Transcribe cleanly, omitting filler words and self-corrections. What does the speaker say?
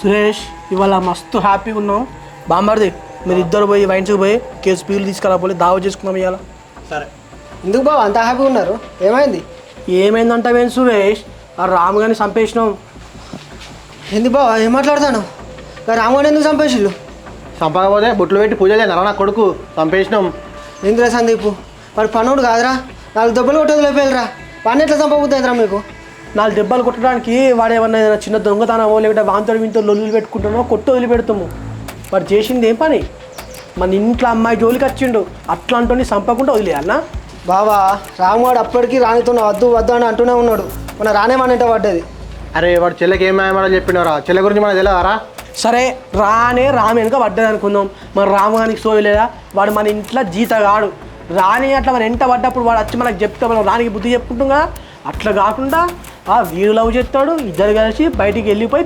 సురేష్ ఇవాళ మస్తు హ్యాపీగా ఉన్నాం. బామ్మర్ది మీరు ఇద్దరు పోయి వైన్స్కి పోయి కేసు పీలు తీసుకురాపోయి దావా చేసుకున్నాం ఇవాళ. సరే. ఎందుకు బావ అంత హ్యాపీగా ఉన్నారు? ఏమైంది? ఏమైందంటావేం సురేష్, ఆ రాముగాని చంపేసినాం. ఎందుకు బావ ఏం మాట్లాడతాను? రాముని ఎందుకు చంపేసిళ్ళు? చంపకపోతే బొట్లు పెట్టి పూజ చేయను నా కొడుకు చంపేసినాం. ఎందుకురా సందీపు, వాడు పనుడు కాదురా, 4 దెబ్బలు కొట్టేది లేపేయాలిరా. పని ఎట్లా చంపబోతుందిరా మీకు? 4 దెబ్బలు కొట్టడానికి వాడు ఏమన్నా ఏదైనా చిన్న దొంగతనమో లేకపోతే వాంతో వింతో లొల్లులు పెట్టుకుంటామో కొట్టు వదిలిపెడతాము. వాడు చేసింది ఏం పని? మన ఇంట్లో అమ్మాయి జోలికి వచ్చిండు, అట్లాంటి చంపకుండా వదిలేయాలనా? బావా రామువాడు అప్పటికి రానితో వద్దు వద్దు అని అంటూనే ఉన్నాడు. మన రానేమనంటే పడ్డది. అరే వాడు చెల్లెకి ఏం మాయమాడో చెప్పినవరా? చెల్లె గురించి మనకు తెలియదారా? సరే రాము వెనుక పడ్డది అనుకుందాం, మరి రాముగానికి సోయలేదా? వాడు మన ఇంట్లో జీతగాడు. రాని అట్లా మన ఎంట పడ్డప్పుడు వాడు వచ్చి మనకు చెప్తే మనం రానికి బుద్ధి చెప్పుకుంటాం కదా. అట్లా కాకుండా వీడు లవ్ చేస్తాడు, ఇద్దరు కలిసి బయటికి వెళ్ళిపోయి